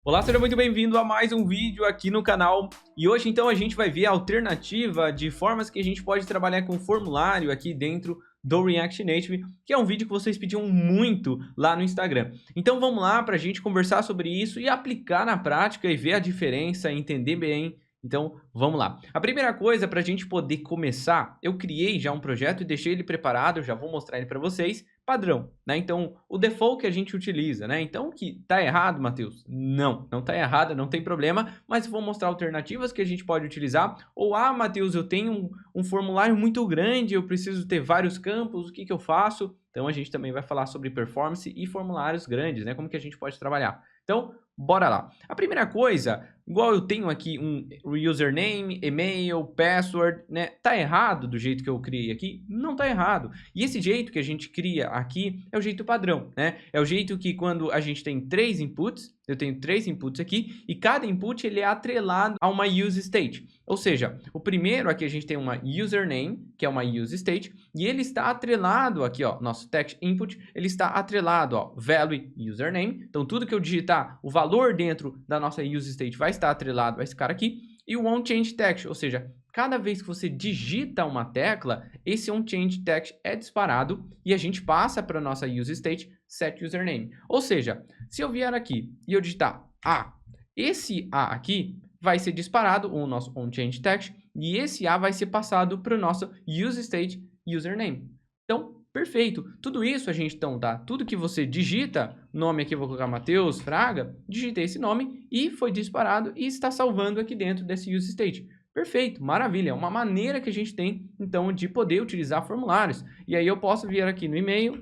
Olá, seja muito bem-vindo a mais um vídeo aqui no canal. E hoje então a gente vai ver a alternativa de formas que a gente pode trabalhar com formulário aqui dentro do React Native, que é um vídeo que vocês pediam muito lá no Instagram. Então vamos lá para a gente conversar sobre isso e aplicar na prática e ver a diferença, entender bem. Então vamos lá. A primeira coisa para a gente poder começar, eu criei já um projeto e deixei ele preparado, eu já vou mostrar ele para vocês. Padrão, né? Então, o default que a gente utiliza, né? Então, que tá errado, Matheus? Não tá errado, não tem problema, mas eu vou mostrar alternativas que a gente pode utilizar. Ou, Matheus, eu tenho um formulário muito grande, eu preciso ter vários campos, o que eu faço? Então, a gente também vai falar sobre performance e formulários grandes, né? Como que a gente pode trabalhar. Então, bora lá. A primeira coisa, igual eu tenho aqui um username, e-mail, password, né? Tá errado do jeito que eu criei aqui? Não tá errado. E esse jeito que a gente cria aqui é o jeito padrão, né? É o jeito que quando a gente tem três inputs, eu tenho três inputs aqui, e cada input ele é atrelado a uma use state. Ou seja, o primeiro aqui a gente tem uma username, que é uma use state, e ele está atrelado aqui, ó, nosso text input, ele está atrelado, ó, value username. Então, tudo que eu digitar, o valor dentro da nossa use state vai estar atrelado a esse cara aqui, e o onChangeText, ou seja, cada vez que você digita uma tecla, esse onChangeText é disparado e a gente passa para a nossa use state setUsername. Ou seja, se eu vier aqui e eu digitar A, esse A aqui vai ser disparado o nosso onChangeText e esse A vai ser passado para o nosso use state username. Então, perfeito. Tudo isso a gente então tá, tudo que você digita, nome aqui eu vou colocar Matheus Fraga, digitei esse nome e foi disparado e está salvando aqui dentro desse use state. Perfeito, maravilha, é uma maneira que a gente tem, então, de poder utilizar formulários. E aí eu posso vir aqui no e-mail,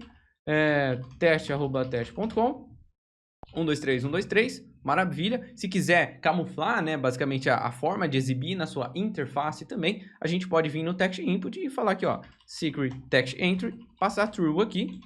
teste@teste.com, 123123, maravilha. Se quiser camuflar, né, basicamente a forma de exibir na sua interface também, a gente pode vir no text input e falar aqui, ó, secret text entry, passar true aqui.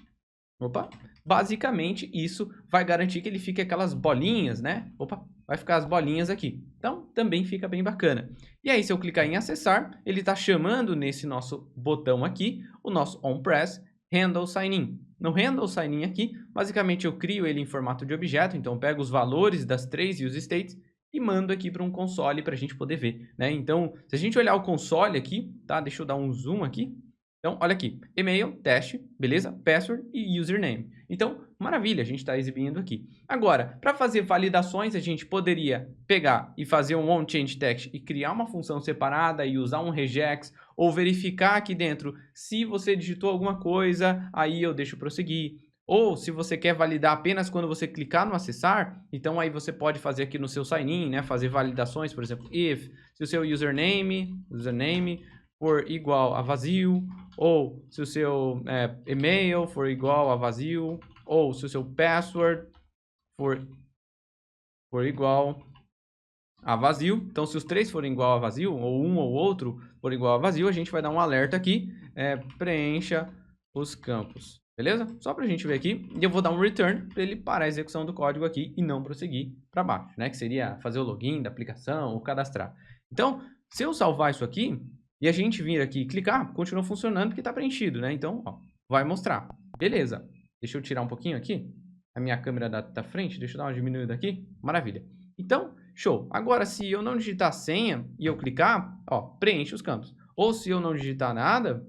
Opa, basicamente isso vai garantir que ele fique aquelas bolinhas, né? Opa, vai ficar as bolinhas aqui. Então, também fica bem bacana. E aí, se eu clicar em acessar, ele está chamando nesse nosso botão aqui, o nosso onPress handle sign-in. No handle sign-in aqui, basicamente eu crio ele em formato de objeto, então eu pego os valores das três use states e mando aqui para um console para a gente poder ver, né? Então, se a gente olhar o console aqui, tá? Deixa eu dar um zoom aqui. Então, olha aqui, e-mail, teste, beleza? Password e username. Então, maravilha, a gente está exibindo aqui. Agora, para fazer validações, a gente poderia pegar e fazer um onChangeText e criar uma função separada e usar um regex, ou verificar aqui dentro se você digitou alguma coisa, aí eu deixo prosseguir. Ou se você quer validar apenas quando você clicar no acessar, então aí você pode fazer aqui no seu sign-in, né? Fazer validações, por exemplo, se o seu username for igual a vazio, ou se o seu e-mail for igual a vazio, ou se o seu password for igual a vazio. Então, se os três forem igual a vazio, ou um ou outro for igual a vazio, a gente vai dar um alerta aqui, preencha os campos. Beleza? Só para a gente ver aqui. E eu vou dar um return para ele parar a execução do código aqui e não prosseguir para baixo, né? Que seria fazer o login da aplicação ou cadastrar. Então, se eu salvar isso aqui, e a gente vir aqui e clicar, continua funcionando porque está preenchido, né? Então, ó, vai mostrar. Beleza. Deixa eu tirar um pouquinho aqui. A minha câmera da frente. Deixa eu dar uma diminuída aqui. Maravilha. Então, show. Agora, se eu não digitar a senha e eu clicar, ó, preenche os campos. Ou se eu não digitar nada,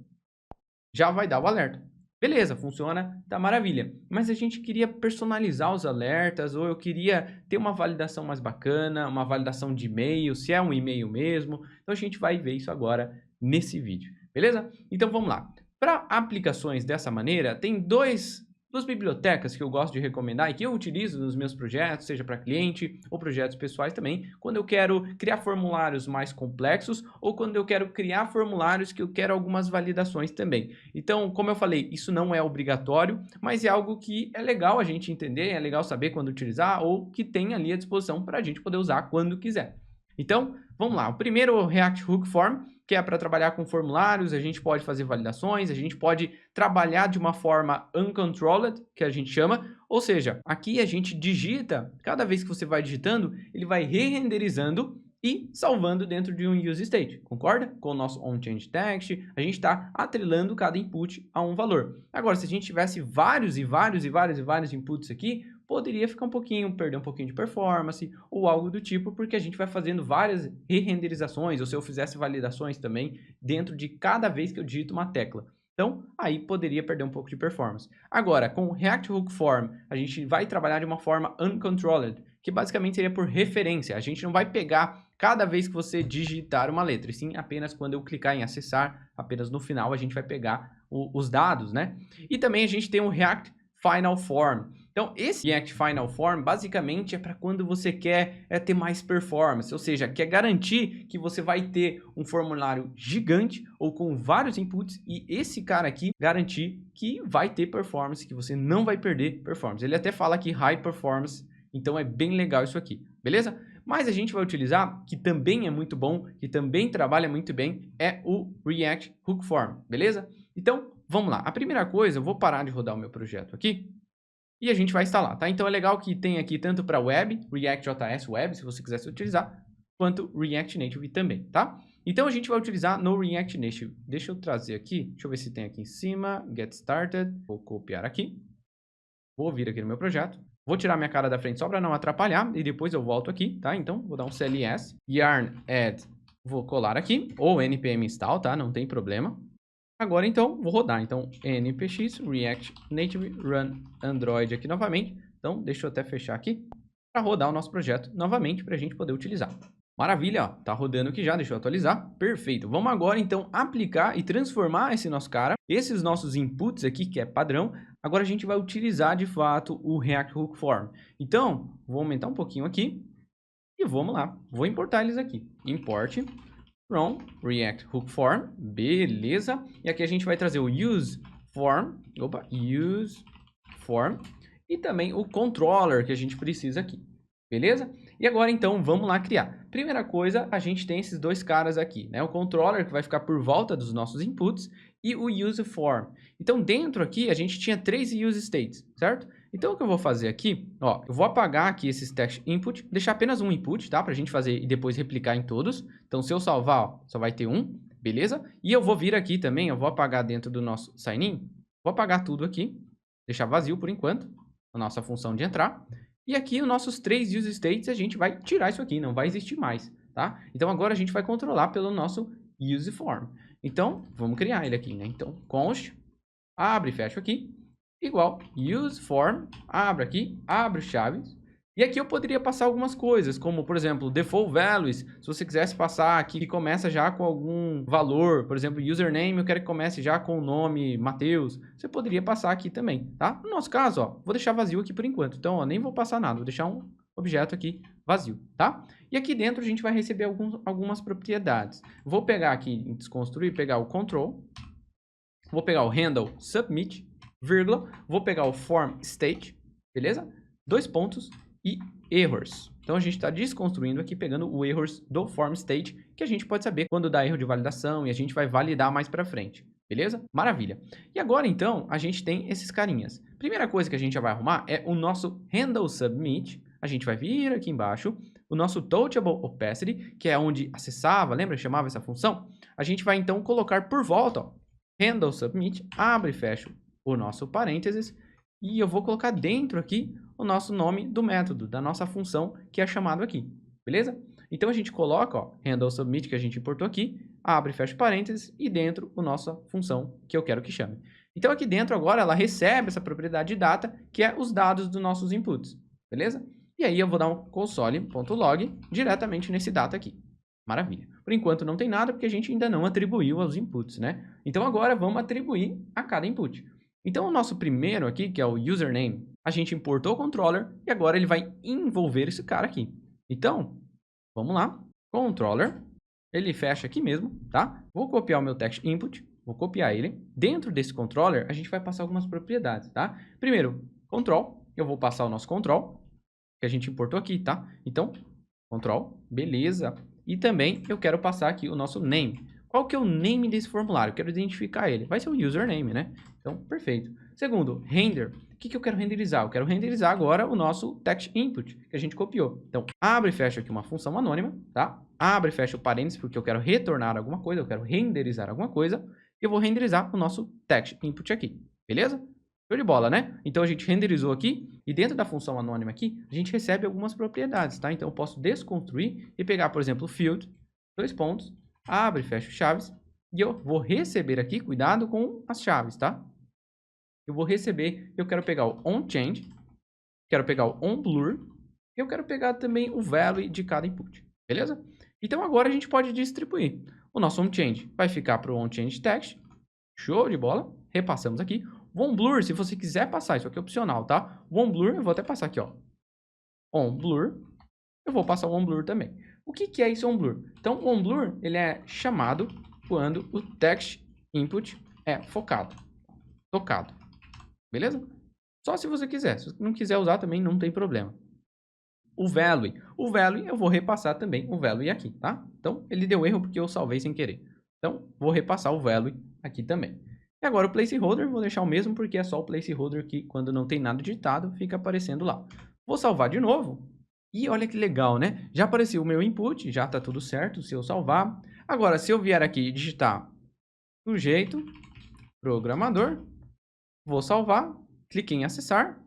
já vai dar o alerta. Beleza, funciona, tá maravilha. Mas a gente queria personalizar os alertas, ou eu queria ter uma validação mais bacana, uma validação de e-mail, se é um e-mail mesmo. Então a gente vai ver isso agora nesse vídeo, beleza? Então vamos lá. Para aplicações dessa maneira, tem duas bibliotecas que eu gosto de recomendar e que eu utilizo nos meus projetos, seja para cliente ou projetos pessoais também, quando eu quero criar formulários mais complexos ou quando eu quero criar formulários que eu quero algumas validações também. Então, como eu falei, isso não é obrigatório, mas é algo que é legal a gente entender, é legal saber quando utilizar ou que tem ali à disposição para a gente poder usar quando quiser. Então, vamos lá. O primeiro é o React Hook Form, que é para trabalhar com formulários, a gente pode fazer validações, a gente pode trabalhar de uma forma uncontrolled, que a gente chama, ou seja, aqui a gente digita, cada vez que você vai digitando, ele vai re-renderizando e salvando dentro de um use state, concorda? Com o nosso onChangeText, a gente está atrelando cada input a um valor. Agora, se a gente tivesse vários inputs aqui, poderia ficar perder um pouquinho de performance ou algo do tipo, porque a gente vai fazendo várias re-renderizações, ou se eu fizesse validações também dentro de cada vez que eu digito uma tecla. Então, aí poderia perder um pouco de performance. Agora, com o React Hook Form, a gente vai trabalhar de uma forma uncontrolled, que basicamente seria por referência. A gente não vai pegar cada vez que você digitar uma letra, e sim apenas quando eu clicar em acessar, apenas no final a gente vai pegar os dados, né? E também a gente tem o React Final Form. Então, esse React Final Form basicamente é para quando você quer ter mais performance, ou seja, quer garantir que você vai ter um formulário gigante ou com vários inputs e esse cara aqui garantir que vai ter performance, que você não vai perder performance. Ele até fala aqui high performance, então é bem legal isso aqui, beleza? Mas a gente vai utilizar, que também é muito bom, que também trabalha muito bem, é o React Hook Form, beleza? Então, vamos lá. A primeira coisa, eu vou parar de rodar o meu projeto aqui e a gente vai instalar, tá? Então, é legal que tem aqui tanto para web, React.js Web, se você quisesse utilizar, quanto React Native também, tá? Então, a gente vai utilizar no React Native. Deixa eu trazer aqui, deixa eu ver se tem aqui em cima, Get Started, vou copiar aqui, vou vir aqui no meu projeto. Vou tirar minha cara da frente só para não atrapalhar e depois eu volto aqui, tá? Então, vou dar um cls, yarn add, vou colar aqui, ou npm install, tá? Não tem problema. Agora, então, vou rodar. Então, npx react native run android aqui novamente. Então, deixa eu até fechar aqui para rodar o nosso projeto novamente para a gente poder utilizar. Maravilha, ó, tá rodando aqui já, deixa eu atualizar. Perfeito. Vamos agora, então, aplicar e transformar esse nosso cara, esses nossos inputs aqui, que é padrão. Agora a gente vai utilizar, de fato, o React Hook Form. Então, vou aumentar um pouquinho aqui e vamos lá. Vou importar eles aqui. Import from React Hook Form. Beleza. E aqui a gente vai trazer o use form. Opa, use form. E também o controller que a gente precisa aqui. Beleza? E agora, então, vamos lá criar. Primeira coisa, a gente tem esses dois caras aqui, né? O controller, que vai ficar por volta dos nossos inputs, e o useForm. Então, dentro aqui, a gente tinha 3 useStates, certo? Então, o que eu vou fazer aqui, ó, eu vou apagar aqui esses text input, deixar apenas um input, tá? Pra gente fazer e depois replicar em todos. Então, se eu salvar, ó, só vai ter um, beleza? E eu vou vir aqui também, eu vou apagar dentro do nosso sign-in, vou apagar tudo aqui, deixar vazio por enquanto, a nossa função de entrar. E aqui, os nossos 3 useStates, a gente vai tirar isso aqui, não vai existir mais, tá? Então, agora a gente vai controlar pelo nosso useForm. Então, vamos criar ele aqui, né? Então, const, abre e fecha aqui, igual useForm, abre aqui, abre chaves. E aqui eu poderia passar algumas coisas, como, por exemplo, default values. Se você quisesse passar aqui que começa já com algum valor, por exemplo, username, eu quero que comece já com o nome Matheus. Você poderia passar aqui também, tá? No nosso caso, ó, vou deixar vazio aqui por enquanto. Então, ó, nem vou passar nada, vou deixar um objeto aqui vazio, tá? E aqui dentro a gente vai receber algumas propriedades. Vou pegar aqui em desconstruir, pegar o control, vou pegar o handle submit, vírgula, vou pegar o form state, beleza? 2 pontos e errors. Então a gente está desconstruindo aqui, pegando o errors do form state, que a gente pode saber quando dá erro de validação e a gente vai validar mais para frente. Beleza? Maravilha. E agora, então, a gente tem esses carinhas. Primeira coisa que a gente já vai arrumar é o nosso handle submit. A gente vai vir aqui embaixo, o nosso touchable opacity, que é onde acessava, lembra que chamava essa função? A gente vai, então, colocar por volta, ó, handle submit, abre e fecha o nosso parênteses, e eu vou colocar dentro aqui o nosso nome do método, da nossa função que é chamado aqui, beleza? Então, a gente coloca, ó, handle submit, que a gente importou aqui, abre e fecha parênteses, e dentro a nossa função que eu quero que chame. Então, aqui dentro agora, ela recebe essa propriedade de data, que é os dados dos nossos inputs, beleza? E aí, eu vou dar um console.log diretamente nesse data aqui. Maravilha. Por enquanto, não tem nada, porque a gente ainda não atribuiu aos inputs, né? Então, agora, vamos atribuir a cada input. Então, o nosso primeiro aqui, que é o username, a gente importou o controller e agora ele vai envolver esse cara aqui. Então, vamos lá. Controller, ele fecha aqui mesmo, tá? Vou copiar o meu text input, vou copiar ele. Dentro desse controller, a gente vai passar algumas propriedades, tá? Primeiro, control, eu vou passar o nosso control, que a gente importou aqui, tá? Então, control, beleza. E também eu quero passar aqui o nosso name. Qual que é o name desse formulário? Eu quero identificar ele. Vai ser o username, né? Então, perfeito. Segundo, render. O que eu quero renderizar? Eu quero renderizar agora o nosso text input, que a gente copiou. Então, abre e fecha aqui uma função anônima, tá? Abre e fecha o parênteses, porque eu quero retornar alguma coisa, eu quero renderizar alguma coisa. E eu vou renderizar o nosso text input aqui, beleza? Show de bola, né? Então a gente renderizou aqui e dentro da função anônima aqui, a gente recebe algumas propriedades, tá? Então eu posso desconstruir e pegar, por exemplo, field, dois pontos, abre e fecha chaves, e eu vou receber aqui, cuidado com as chaves, tá? Eu vou receber, eu quero pegar o onChange, quero pegar o onBlur, e eu quero pegar também o value de cada input, beleza? Então agora a gente pode distribuir. O nosso onChange vai ficar para o onChangeText, show de bola, repassamos aqui. O onBlur, se você quiser passar, isso aqui é opcional, tá? O onBlur, eu vou até passar aqui, ó. OnBlur, eu vou passar o onBlur também. O que é esse onBlur? Então, o onBlur, ele é chamado quando o text input é focado, tocado, beleza? Só se você quiser, se você não quiser usar também não tem problema. O value eu vou repassar também o value aqui, tá? Então, ele deu erro porque eu salvei sem querer. Então, vou repassar o value aqui também. E agora o placeholder, vou deixar o mesmo porque é só o placeholder que quando não tem nada digitado, fica aparecendo lá. Vou salvar de novo. E olha que legal, né? Já apareceu o meu input, já está tudo certo se eu salvar. Agora, se eu vier aqui e digitar sujeito, programador, vou salvar, cliquei em acessar.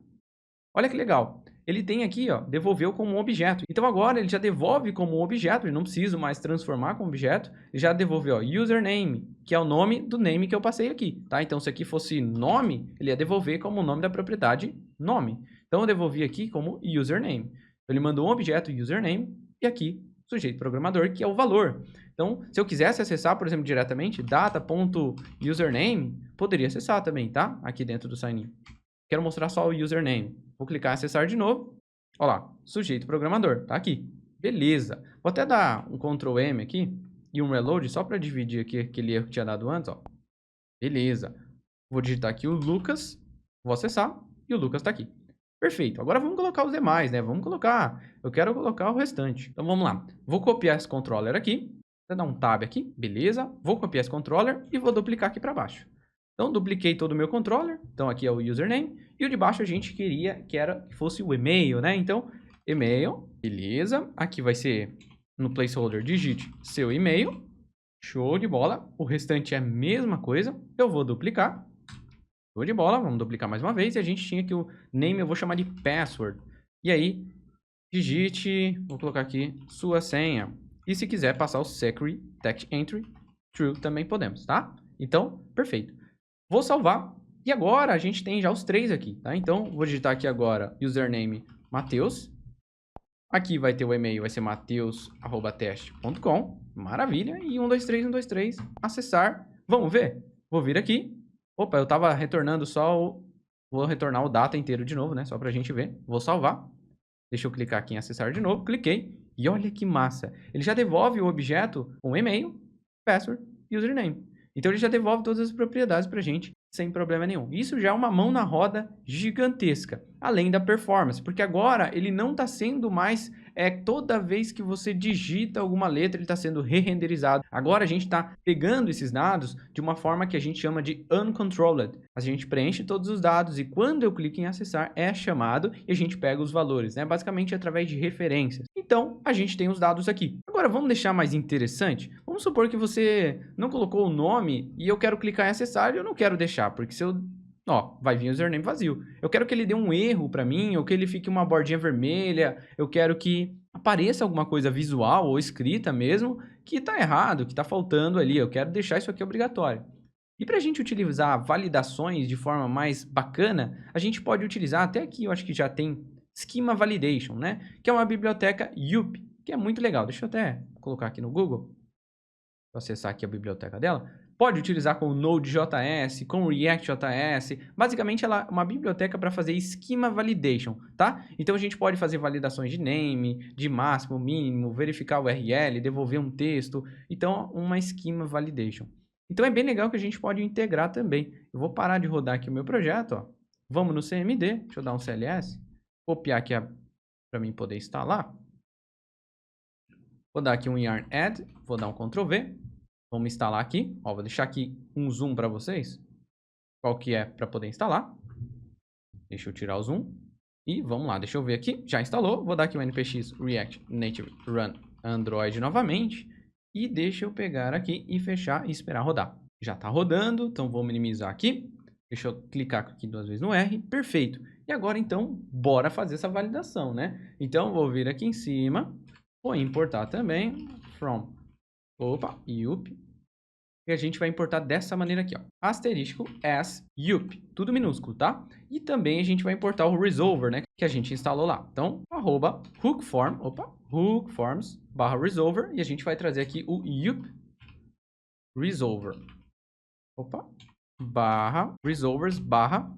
Olha que legal. Ele tem aqui, ó, devolveu como um objeto. Então agora ele já devolve como um objeto, ele não precisa mais transformar como objeto. Ele já devolveu, ó, username, que é o nome do name que eu passei aqui, tá? Então se aqui fosse nome, ele ia devolver como o nome da propriedade nome. Então eu devolvi aqui como username. Ele mandou um objeto username e aqui sujeito programador, que é o valor. Então, se eu quisesse acessar, por exemplo, diretamente, data.username, poderia acessar também, tá? Aqui dentro do sign-in. Quero mostrar só o username. Vou clicar em acessar de novo. Olha lá, sujeito programador, tá aqui. Beleza. Vou até dar um Ctrl M aqui e um reload só para dividir aqui aquele erro que tinha dado antes, ó. Beleza. Vou digitar aqui o Lucas, vou acessar e o Lucas está aqui. Perfeito. Agora vamos colocar os demais, né? Eu quero colocar o restante. Então vamos lá. Vou copiar esse controller aqui. Vou dar um tab aqui, beleza. Vou copiar esse controller e vou duplicar aqui para baixo. Então, dupliquei todo o meu controller. Então, aqui é o username. E o de baixo a gente queria que fosse o e-mail, né? Então, e-mail, beleza. Aqui vai ser, no placeholder, digite seu e-mail. Show de bola. O restante é a mesma coisa. Eu vou duplicar. Show de bola. Vamos duplicar mais uma vez. E a gente tinha aqui o name, eu vou chamar de password. E aí, digite, vou colocar aqui, sua senha. E se quiser passar o secret text entry, true, também podemos, tá? Então, perfeito. Vou salvar. E agora a gente tem já os três aqui, tá? Então, vou digitar aqui agora username Matheus. Aqui vai ter o e-mail, vai ser mateus@teste.com. Maravilha. E 123, acessar. Vamos ver? Vou vir aqui. Opa, eu estava retornando só o... Vou retornar o data inteiro de novo, né? Só para a gente ver. Vou salvar. Deixa eu clicar aqui em acessar de novo. Cliquei. E olha que massa. Ele já devolve o objeto com e-mail, password e username. Então, ele já devolve todas as propriedades para a gente sem problema nenhum. Isso já é uma mão na roda gigantesca, além da performance, porque agora ele não está sendo mais toda vez que você digita alguma letra, ele está sendo re-renderizado. Agora a gente está pegando esses dados de uma forma que a gente chama de uncontrolled. A gente preenche todos os dados e quando eu clico em acessar é chamado e a gente pega os valores, né? Basicamente através de referências. Então, a gente tem os dados aqui. Agora, vamos deixar mais interessante? Vamos supor que você não colocou o nome e eu quero clicar em acessar e eu não quero deixar, porque se eu... Ó, vai vir o username vazio. Eu quero que ele dê um erro para mim, ou que ele fique uma bordinha vermelha, eu quero que apareça alguma coisa visual ou escrita mesmo, que está errado, que está faltando ali. Eu quero deixar isso aqui obrigatório. E para a gente utilizar validações de forma mais bacana, a gente pode utilizar, até aqui eu acho que já tem Schema Validation, né? Que é uma biblioteca YUP, que é muito legal. Deixa eu até colocar aqui no Google, vou acessar aqui a biblioteca dela. Pode utilizar com o Node.js, com o React.js. Basicamente, ela é uma biblioteca para fazer Schema Validation, tá? Então, a gente pode fazer validações de name, de máximo, mínimo, verificar o URL, devolver um texto. Então, uma Schema Validation. Então, é bem legal que a gente pode integrar também. Eu vou parar de rodar aqui o meu projeto, ó. Vamos no CMD, deixa eu dar um CLS. Copiar aqui para mim poder instalar. Vou dar aqui um yarn add, vou dar um Ctrl V. Vamos instalar aqui. Ó, vou deixar aqui um zoom para vocês. Qual que é para poder instalar. Deixa eu tirar o zoom. E vamos lá, deixa eu ver aqui. Já instalou. Vou dar aqui um npx react native run android novamente. E deixa eu pegar aqui e fechar e esperar rodar. Já está rodando, então vou minimizar aqui. Deixa eu clicar aqui 2 vezes no R. Perfeito. E agora, então, bora fazer essa validação, né? Então, vou vir aqui em cima. Vou importar também. From. Opa, yup. E a gente vai importar dessa maneira aqui, ó. Asterisco as yup. Tudo minúsculo, tá? E também a gente vai importar o resolver, né? Que a gente instalou lá. Então, arroba hookform. Opa, hookforms barra resolver. E a gente vai trazer aqui o yup resolver. Opa. Barra resolvers barra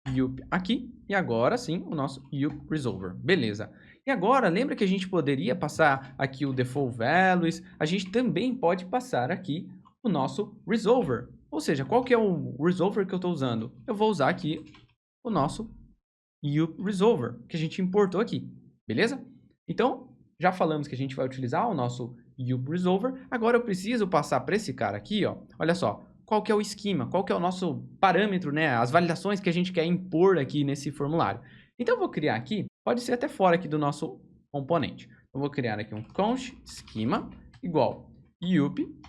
yup aqui. E agora sim, o nosso yup resolver. Beleza. E agora, lembra que a gente poderia passar aqui o default values? A gente também pode passar aqui o nosso resolver. Ou seja, qual que é o resolver que eu estou usando? Eu vou usar aqui o nosso yup resolver, que a gente importou aqui. Beleza? Então, já falamos que a gente vai utilizar o nosso yup resolver. Agora eu preciso passar para esse cara aqui, ó. Olha só. Qual que é o esquema, qual que é o nosso parâmetro, né? As validações que a gente quer impor aqui nesse formulário. Então, eu vou criar aqui, pode ser até fora aqui do nosso componente. Eu vou criar aqui um const schema igual yup.object,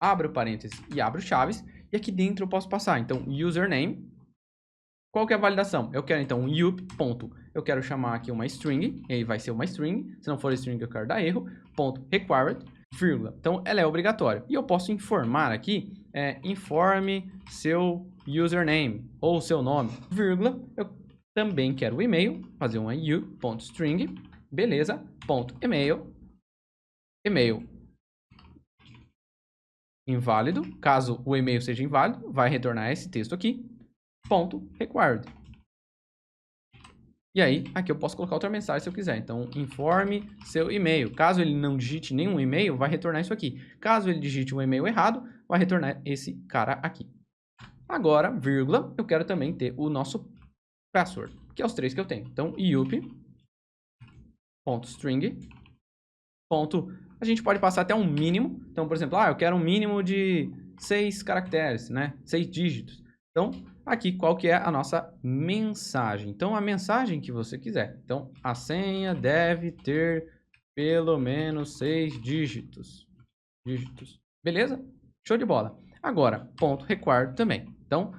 abro parênteses e abro chaves, e aqui dentro eu posso passar, então, username. Qual que é a validação? Eu quero, então, um yup. Eu quero chamar aqui uma string, e aí vai ser uma string, se não for string eu quero dar erro, .required, vírgula. Então, ela é obrigatória. E eu posso informar aqui, informe seu username, ou seu nome, vírgula. Eu também quero o e-mail, fazer um u.string, beleza, .email, e-mail inválido. Caso o e-mail seja inválido, vai retornar esse texto aqui, .required. E aí, aqui eu posso colocar outra mensagem se eu quiser. Então, informe seu e-mail. Caso ele não digite nenhum e-mail, vai retornar isso aqui. Caso ele digite um e-mail errado, vai retornar esse cara aqui. Agora, vírgula, eu quero também ter o nosso password, que é os 3 que eu tenho. Então, yup.string. A gente pode passar até um mínimo. Então, por exemplo, eu quero um mínimo de 6 caracteres, né? 6 dígitos. Então, aqui qual que é a nossa mensagem. Então, a mensagem que você quiser. Então, a senha deve ter pelo menos 6 dígitos. Beleza? Show de bola. Agora, .required também. Então,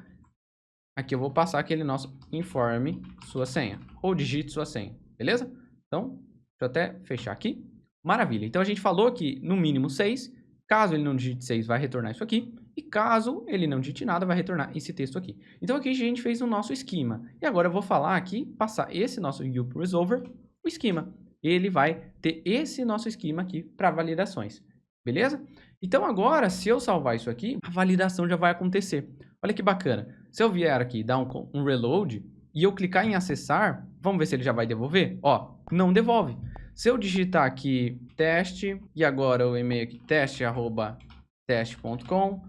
aqui eu vou passar aquele nosso informe sua senha. Ou digite sua senha. Beleza? Então, deixa eu até fechar aqui. Maravilha. Então, a gente falou que no mínimo 6. Caso ele não digite 6, vai retornar isso aqui. E caso ele não digite nada, vai retornar esse texto aqui. Então, aqui a gente fez o nosso esquema. E agora eu vou falar aqui, passar esse nosso yup resolver, o esquema. Ele vai ter esse nosso esquema aqui para validações. Beleza? Então, agora, se eu salvar isso aqui, a validação já vai acontecer. Olha que bacana. Se eu vier aqui e dar um reload e eu clicar em acessar, vamos ver se ele já vai devolver? Ó, não devolve. Se eu digitar aqui teste, e agora o e-mail aqui, teste@teste.com,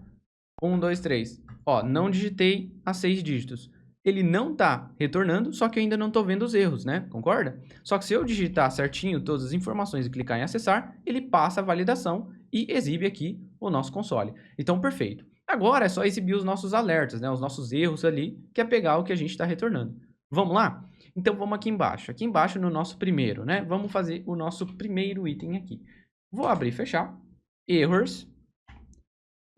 1, 2, 3. Ó, não digitei a 6 dígitos. Ele não está retornando, só que eu ainda não estou vendo os erros, né? Concorda? Só que se eu digitar certinho todas as informações e clicar em acessar, ele passa a validação e exibe aqui o nosso console. Então, perfeito. Agora é só exibir os nossos alertas, né? Os nossos erros ali, que é pegar o que a gente está retornando. Vamos lá? Então, vamos aqui embaixo. Aqui embaixo no nosso primeiro, né? Vamos fazer o nosso primeiro item aqui. Vou abrir e fechar. Errors.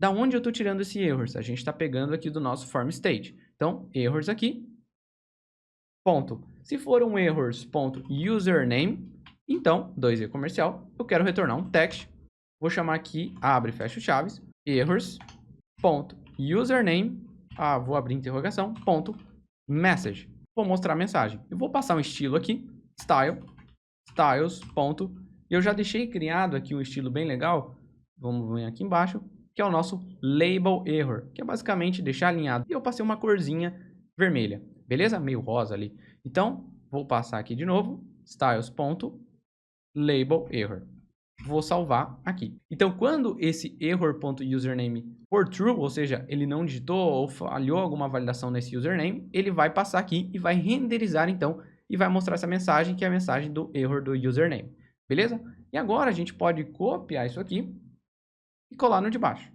Da onde eu estou tirando esse errors? A gente está pegando aqui do nosso form state. Então, errors aqui. Ponto. Se for um errors.username, então, 2e comercial, eu quero retornar um text. Vou chamar aqui, abre e fecha chaves, errors.username, vou abrir interrogação, ponto, message. Vou mostrar a mensagem. Eu vou passar um estilo aqui, styles, ponto. Eu já deixei criado aqui um estilo bem legal, vamos ver aqui embaixo, que é o nosso label error, que é basicamente deixar alinhado. E eu passei uma corzinha vermelha, beleza? Meio rosa ali. Então, vou passar aqui de novo, styles.label error. Vou salvar aqui. Então, quando esse error.username for true, ou seja, ele não digitou ou falhou alguma validação nesse username, ele vai passar aqui e vai renderizar, então, e vai mostrar essa mensagem, que é a mensagem do error do username. Beleza? E agora a gente pode copiar isso aqui e colar no de baixo.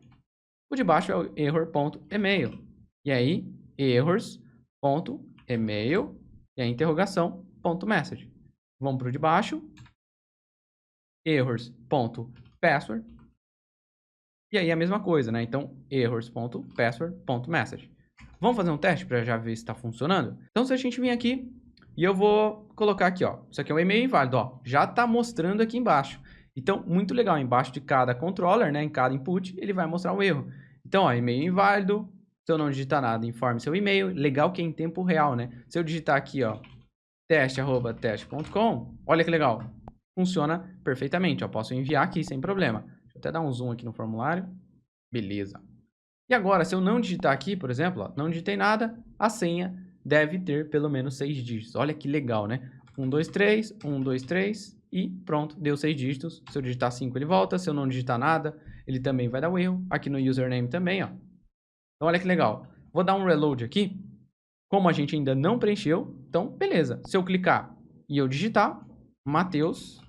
O de baixo é o error.email. E aí, errors.email e a interrogação.message. Vamos para o de baixo. Errors.password. E aí a mesma coisa, né? Então, errors.password.message. Vamos fazer um teste para já ver se está funcionando? Então, se a gente vir aqui e eu vou colocar aqui, ó, isso aqui é um e-mail inválido, ó, já está mostrando aqui embaixo. Então, muito legal, embaixo de cada controller, né, em cada input, ele vai mostrar o erro. Então, ó, e-mail inválido, se eu não digitar nada, informe seu e-mail. Legal que é em tempo real, né? Se eu digitar aqui, ó, teste@teste.com, olha que legal, funciona perfeitamente, ó, posso enviar aqui sem problema. Deixa eu até dar um zoom aqui no formulário. Beleza. E agora, se eu não digitar aqui, por exemplo, ó, não digitei nada, a senha deve ter pelo menos 6 dígitos. Olha que legal, né? 1, 2, 3, 1, 2, 3 e pronto, deu 6 dígitos. Se eu digitar 5, ele volta. Se eu não digitar nada, ele também vai dar o erro. Aqui no username também, ó. Então, olha que legal. Vou dar um reload aqui. Como a gente ainda não preencheu, então, beleza. Se eu clicar e eu digitar, Matheus,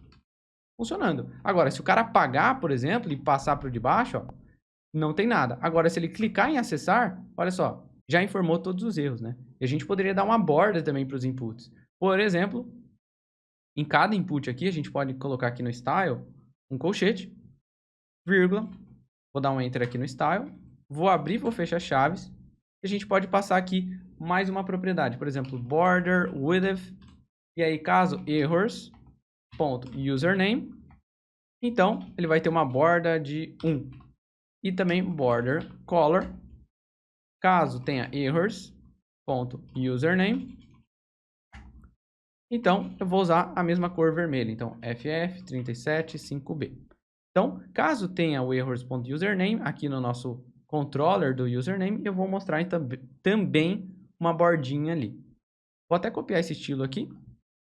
funcionando. Agora, se o cara apagar, por exemplo, e passar para o de baixo, ó, não tem nada. Agora, se ele clicar em acessar, olha só, já informou todos os erros, né? E a gente poderia dar uma borda também para os inputs. Por exemplo, em cada input aqui, a gente pode colocar aqui no style um colchete, vírgula, vou dar um enter aqui no style, vou abrir, vou fechar chaves, e a gente pode passar aqui mais uma propriedade, por exemplo, border width, e aí caso errors.username, então ele vai ter uma borda de 1. E também border color, caso tenha errors.username, então eu vou usar a mesma cor vermelha, então FF375B. Então, caso tenha o errors.username aqui no nosso controller do username, eu vou mostrar também uma bordinha ali. Vou até copiar esse estilo aqui,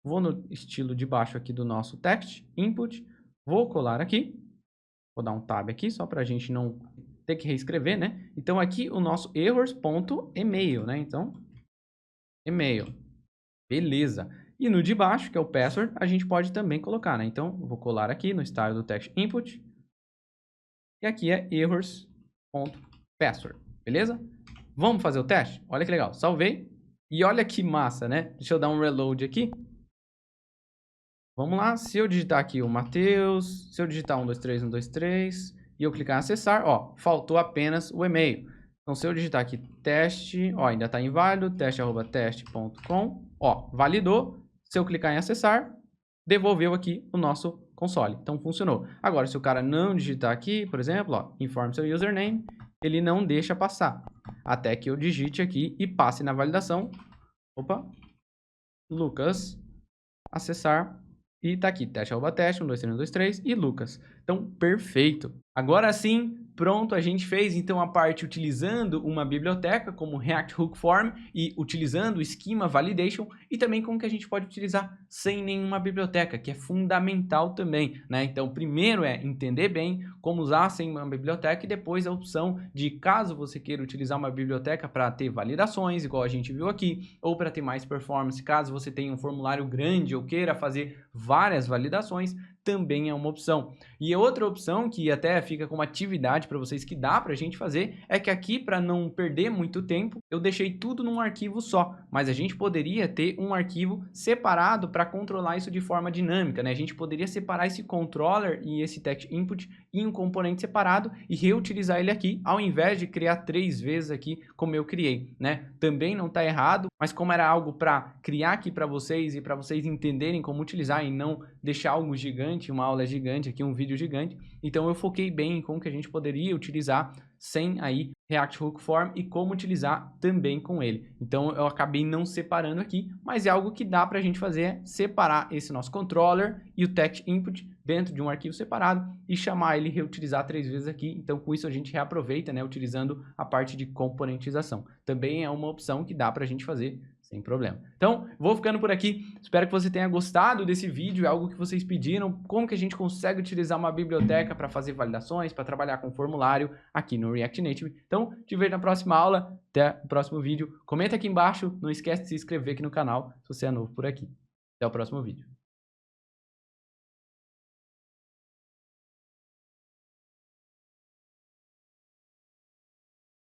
vou no estilo de baixo aqui do nosso text, input, vou colar aqui, vou dar um tab aqui só para a gente não ter que reescrever, né? Então, aqui o nosso errors.email, né? Então, e-mail. Beleza. E no de baixo, que é o password, a gente pode também colocar, né? Então, eu vou colar aqui no style do text input. E aqui é errors.password. Beleza? Vamos fazer o teste? Olha que legal. Salvei. E olha que massa, né? Deixa eu dar um reload aqui. Vamos lá. Se eu digitar aqui o Matheus, se eu digitar 123, 123 e eu clicar em acessar, ó, faltou apenas o e-mail. Então, se eu digitar aqui teste, ó, ainda está inválido, teste@teste.com, ó, validou. Se eu clicar em acessar, devolveu aqui o nosso console. Então, funcionou. Agora, se o cara não digitar aqui, por exemplo, ó, informe seu username, ele não deixa passar. Até que eu digite aqui e passe na validação. Opa, Lucas, acessar. E tá aqui, teste@teste, 123, 123 e Lucas. Então, perfeito. Agora sim, pronto, a gente fez então a parte utilizando uma biblioteca como React Hook Form e utilizando o Schema Validation e também como que a gente pode utilizar sem nenhuma biblioteca, que é fundamental também, né? Então, primeiro é entender bem como usar sem uma biblioteca e depois a opção de caso você queira utilizar uma biblioteca para ter validações, igual a gente viu aqui, ou para ter mais performance, caso você tenha um formulário grande ou queira fazer várias validações, também é uma opção. E outra opção que até fica como atividade para vocês que dá para a gente fazer é que aqui, para não perder muito tempo, eu deixei tudo num arquivo só, mas a gente poderia ter um arquivo separado para controlar isso de forma dinâmica, né? A gente poderia separar esse controller e esse text input em um componente separado e reutilizar ele aqui, ao invés de criar 3 vezes aqui como eu criei, né? Também não está errado, mas como era algo para criar aqui para vocês e para vocês entenderem como utilizar e não deixar algo gigante, uma aula gigante aqui, um vídeo gigante, então eu foquei bem em como que a gente poderia utilizar sem aí React Hook Form e como utilizar também com ele. Então eu acabei não separando aqui, mas é algo que dá para a gente fazer, é separar esse nosso controller e o text input dentro de um arquivo separado e chamar ele reutilizar 3 vezes aqui. Então com isso a gente reaproveita, né, utilizando a parte de componentização. Também é uma opção que dá para a gente fazer sem problema. Então, vou ficando por aqui. Espero que você tenha gostado desse vídeo. É algo que vocês pediram. Como que a gente consegue utilizar uma biblioteca para fazer validações, para trabalhar com formulário aqui no React Native. Então, te vejo na próxima aula. Até o próximo vídeo. Comenta aqui embaixo. Não esquece de se inscrever aqui no canal se você é novo por aqui. Até o próximo vídeo.